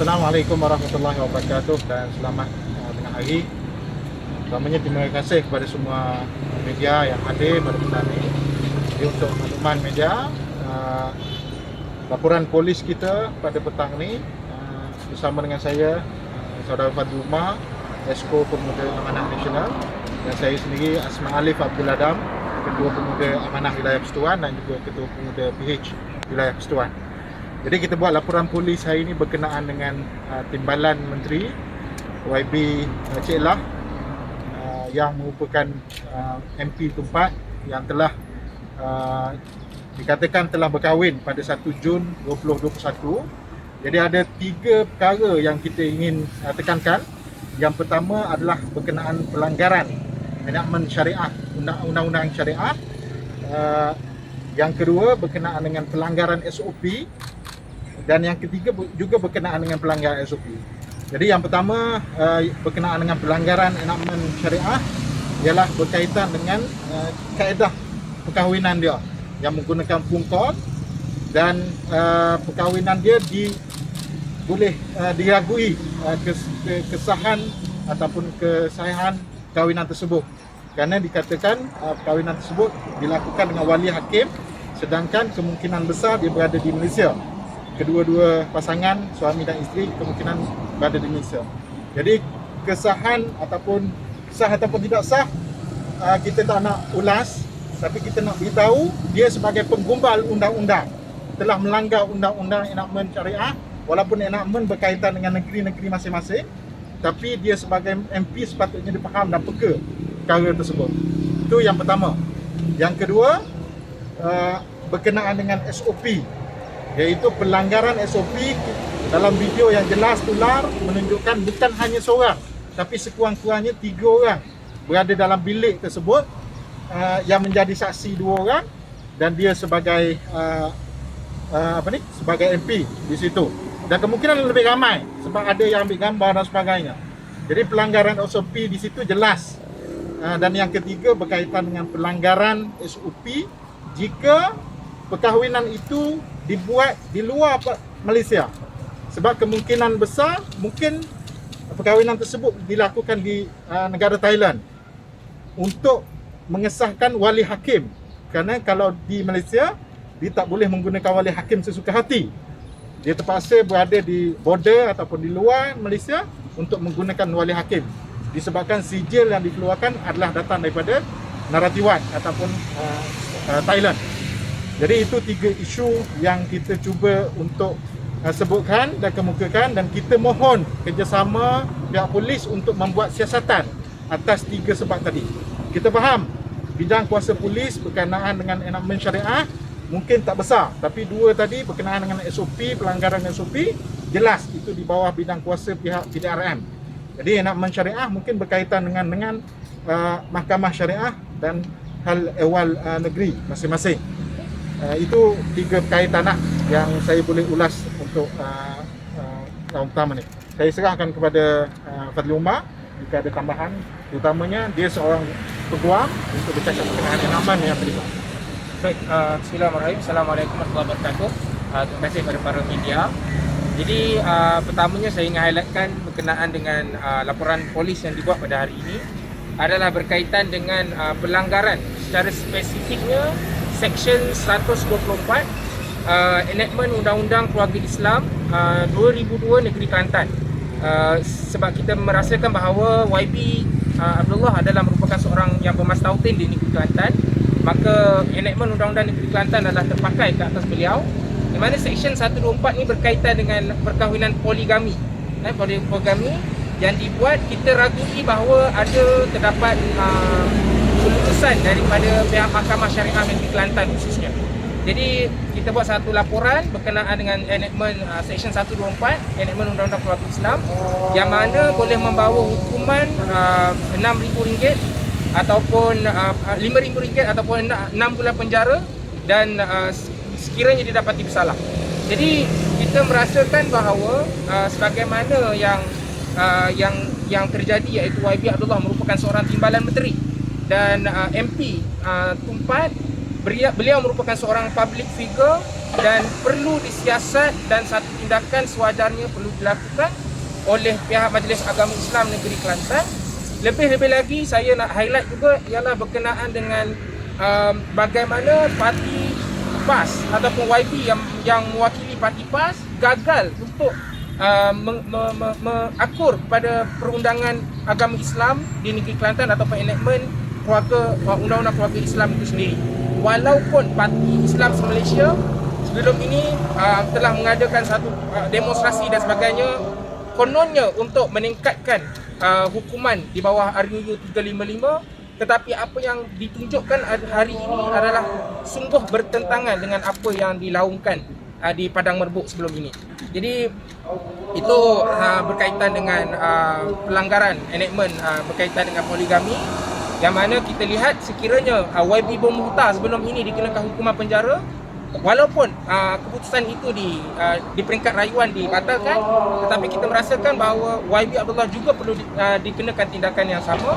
Assalamualaikum warahmatullahi wabarakatuh dan selamat tengah hari. Pertamanya terima kasih kepada semua media yang hadir pada petang ini. Jadi untuk makluman media, laporan polis kita pada petang ini bersama dengan saya, Saudara Fadli Umar, Esko Pemuda Amanah Nasional, dan saya sendiri Asma Alif Abdul Adam, Ketua Pemuda Amanah Wilayah Persekutuan dan juga Ketua Pemuda PH Wilayah Persekutuan. Jadi kita buat laporan polis hari ini berkenaan dengan timbalan Menteri YB Cik Lah yang merupakan MP Tumpat yang telah dikatakan telah berkahwin pada 1 Jun 2021. Jadi ada 3 perkara yang kita ingin tekankan. Yang pertama adalah berkenaan pelanggaran enakmen syariah, undang-undang syariah. Yang kedua berkenaan dengan pelanggaran SOP. Dan yang ketiga juga berkenaan dengan pelanggaran SOP. Jadi yang pertama berkenaan dengan pelanggaran enakmen syariah ialah berkaitan dengan kaedah perkahwinan dia yang menggunakan pungkor, dan perkahwinan dia boleh diragui kesahan ataupun kesahihan perkahwinan tersebut, kerana dikatakan perkahwinan tersebut dilakukan dengan wali hakim, sedangkan kemungkinan besar dia berada di Malaysia. Kedua-dua pasangan, suami dan isteri, kemungkinan berada di Malaysia. Jadi kesahan ataupun sah ataupun tidak sah, kita tak nak ulas, tapi kita nak beritahu dia sebagai penggumbal undang-undang telah melanggar undang-undang enakmen syariah, walaupun enakmen berkaitan dengan negeri-negeri masing-masing, tapi dia sebagai MP sepatutnya dipaham dan peka perkara tersebut. Itu yang pertama. Yang kedua, berkenaan dengan SOP, iaitu pelanggaran SOP. Dalam video yang jelas tular menunjukkan bukan hanya seorang, tapi sekurang-kurangnya 3 orang berada dalam bilik tersebut, yang menjadi saksi 2 orang, dan dia sebagai sebagai MP di situ. Dan kemungkinan lebih ramai sebab ada yang ambil gambar dan sebagainya. Jadi pelanggaran SOP di situ jelas. Dan yang ketiga berkaitan dengan pelanggaran SOP jika perkahwinan itu dibuat di luar Malaysia, sebab kemungkinan besar mungkin perkahwinan tersebut dilakukan di negara Thailand untuk mengesahkan wali hakim, kerana kalau di Malaysia dia tak boleh menggunakan wali hakim sesuka hati. Dia terpaksa berada di border ataupun di luar Malaysia untuk menggunakan wali hakim, disebabkan sijil yang dikeluarkan adalah datang daripada Narathiwat ataupun Thailand. Jadi itu 3 isu yang kita cuba untuk sebutkan dan kemukakan, dan kita mohon kerjasama pihak polis untuk membuat siasatan atas 3 sebab tadi. Kita faham bidang kuasa polis berkenaan dengan enakmen syariah mungkin tak besar, tapi 2 tadi berkenaan dengan SOP, pelanggaran SOP, jelas itu di bawah bidang kuasa pihak PDRM. Jadi enakmen syariah mungkin berkaitan dengan mahkamah syariah dan hal ehwal negeri masing-masing. Itu 3 berkaitan yang saya boleh ulas untuk tahun pertama ni. Saya serahkan kepada Fadli Umar jika ada tambahan, terutamanya dia seorang peguam untuk bercakap berkenaan enakmen yang terlibat. Baik, bismillahirrahmanirrahim. Assalamualaikum warahmatullahi wabarakatuh. Terima kasih kepada para media. Jadi pertamanya saya ingin highlightkan berkenaan dengan laporan polis yang dibuat pada hari ini adalah berkaitan dengan pelanggaran, secara spesifiknya Seksyen 124 enakmen Undang-Undang Keluarga Islam 2002 Negeri Kelantan. Sebab kita merasakan bahawa YB Abdullah adalah merupakan seorang yang bermastautin di Negeri Kelantan, maka enakmen Undang-Undang Negeri Kelantan adalah terpakai ke atas beliau, di mana Seksyen 124 ini berkaitan dengan perkahwinan poligami. Poligami yang dibuat, kita ragui bahawa terdapat keputusan daripada pihak Mahkamah Syariah Negeri Kelantan khususnya. Jadi kita buat satu laporan berkenaan dengan enakmen Seksyen 124 enakmen Undang-Undang Keluarga Islam, yang mana boleh membawa hukuman RM6,000 ataupun RM5,000 ataupun 6 bulan penjara, dan sekiranya didapati bersalah. Jadi kita merasakan bahawa sebagaimana yang terjadi, iaitu YB Abdullah merupakan seorang timbalan menteri dan MP Tumpat, beliau merupakan seorang public figure dan perlu disiasat, dan satu tindakan sewajarnya perlu dilakukan oleh pihak Majlis Agama Islam Negeri Kelantan. Lebih-lebih lagi saya nak highlight juga ialah berkenaan dengan bagaimana parti PAS ataupun YB yang mewakili parti PAS gagal untuk mengakur pada perundangan agama Islam di negeri Kelantan ataupun enactment undang-undang keluarga Islam itu sendiri. Walaupun Parti Islam Malaysia sebelum ini telah mengadakan satu demonstrasi dan sebagainya, kononnya untuk meningkatkan hukuman di bawah RUU 355, tetapi apa yang ditunjukkan hari ini adalah sungguh bertentangan dengan apa yang dilaungkan di Padang Merbuk sebelum ini. Jadi itu berkaitan dengan pelanggaran enactment berkaitan dengan poligami, yang mana kita lihat sekiranya YB Bom Muhtar sebelum ini dikenakan hukuman penjara, walaupun keputusan itu di peringkat rayuan dibatalkan, tetapi kita merasakan bahawa YB Abdullah juga perlu dikenakan tindakan yang sama.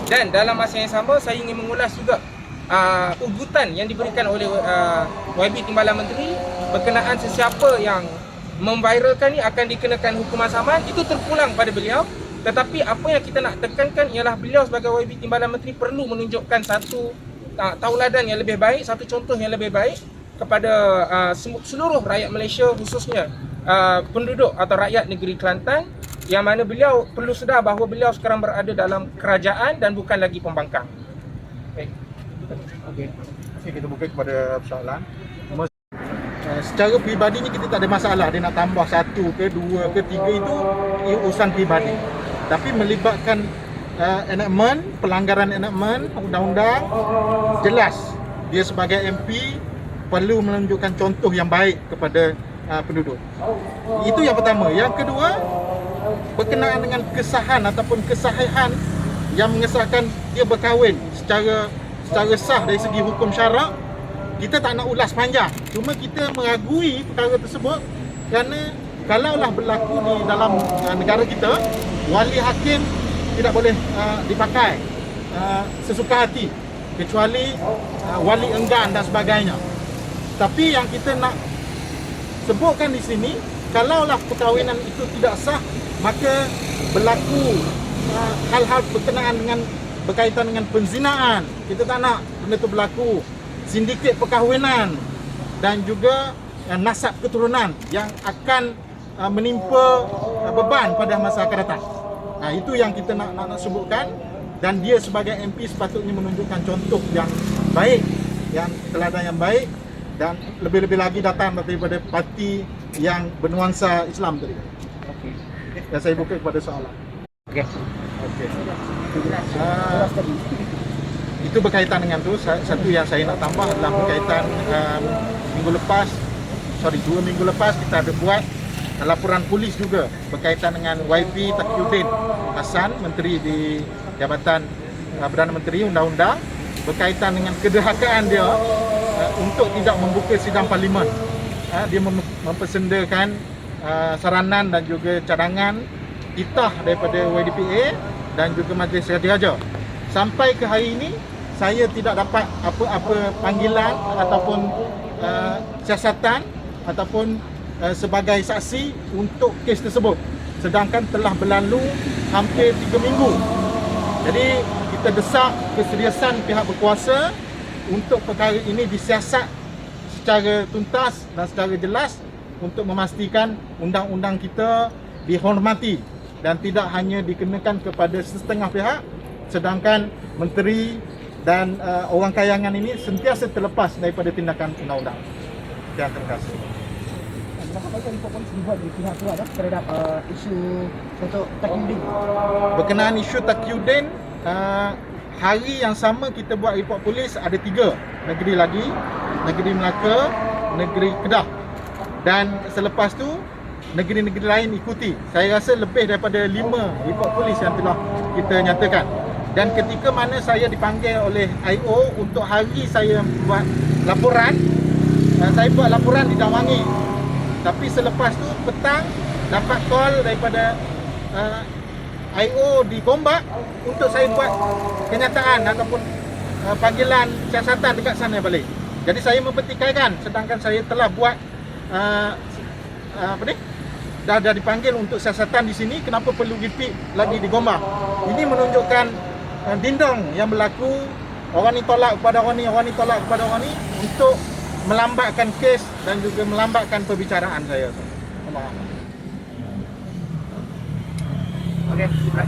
Dan dalam masa yang sama saya ingin mengulas juga ugutan yang diberikan oleh YB Timbalan Menteri berkenaan sesiapa yang memviralkan ni akan dikenakan hukuman saman. Itu terpulang pada beliau. Tetapi apa yang kita nak tekankan ialah beliau sebagai YB Timbalan Menteri perlu menunjukkan satu tauladan yang lebih baik, satu contoh yang lebih baik kepada seluruh rakyat Malaysia, khususnya penduduk atau rakyat negeri Kelantan, yang mana beliau perlu sedar bahawa beliau sekarang berada dalam kerajaan dan bukan lagi pembangkang. Okey, kita buka kepada soalan. Secara peribadinya kita tak ada masalah dia nak tambah 1 ke 2 ke 3, itu urusan peribadi. Tapi melibatkan enactment, pelanggaran enactment undang-undang, jelas dia sebagai MP perlu menunjukkan contoh yang baik kepada penduduk. Itu yang pertama. Yang kedua, berkenaan dengan kesahan ataupun kesahihan yang mengesahkan dia berkahwin secara sah dari segi hukum syarak, kita tak nak ulas panjang. Cuma kita meragui perkara tersebut kerana kalaulah berlaku di dalam negara kita, wali hakim tidak boleh dipakai sesuka hati, kecuali wali enggan dan sebagainya. Tapi yang kita nak sebutkan di sini, kalaulah perkahwinan itu tidak sah, maka berlaku hal-hal berkaitan dengan penzinaan. Kita tak nak benda itu berlaku. Sindiket perkahwinan dan juga nasab keturunan yang akan menimpa beban pada masa akan datang. Itu yang kita nak sebutkan, dan dia sebagai MP sepatutnya menunjukkan contoh yang baik, yang teladan yang baik, dan lebih-lebih lagi datang daripada parti yang bernuansa Islam tadi. Okey. Dan saya buka kepada soalan. Okey. Itu berkaitan dengan tu. Satu yang saya nak tambah adalah berkaitan dua minggu lepas kita ada buat laporan polis juga berkaitan dengan YB Taqiyuddin Hassan, Menteri di Jabatan Perdana Menteri Undang-Undang, berkaitan dengan kederhakaan dia untuk tidak membuka sidang parlimen. Dia mempersendakan saranan dan juga cadangan titah daripada YDPA dan juga Majlis Raja-Raja. Sampai ke hari ini saya tidak dapat apa-apa panggilan ataupun siasatan ataupun sebagai saksi untuk kes tersebut, sedangkan telah berlalu hampir 3 minggu. Jadi kita desak keseriusan pihak berkuasa untuk perkara ini disiasat secara tuntas dan secara jelas untuk memastikan undang-undang kita dihormati dan tidak hanya dikenakan kepada setengah pihak, sedangkan menteri dan orang kayangan ini sentiasa terlepas daripada tindakan undang-undang. Terima kasih. Apa yang polis dibuat di pihak tu terhadap isu untuk Taqiyuddin? Berkenaan isu Taqiyuddin, hari yang sama kita buat report polis ada 3 negeri lagi, negeri Melaka, negeri Kedah, dan selepas tu negeri-negeri lain ikuti. Saya rasa lebih daripada 5 report polis yang telah kita nyatakan. Dan ketika mana saya dipanggil oleh IO untuk hari saya buat laporan, saya buat laporan di Dawangi. Tapi selepas tu petang dapat call daripada IO di Gombak untuk saya buat kenyataan ataupun panggilan siasatan dekat sana balik. Jadi saya mempertikaikan, sedangkan saya telah buat dah dipanggil untuk siasatan di sini, kenapa perlu repeat lagi di Gombak? Ini menunjukkan dindong yang berlaku, orang ni tolak kepada orang ni tolak kepada orang ni untuk melambatkan kes dan juga melambatkan perbicaraan saya. Terima kasih. Okey.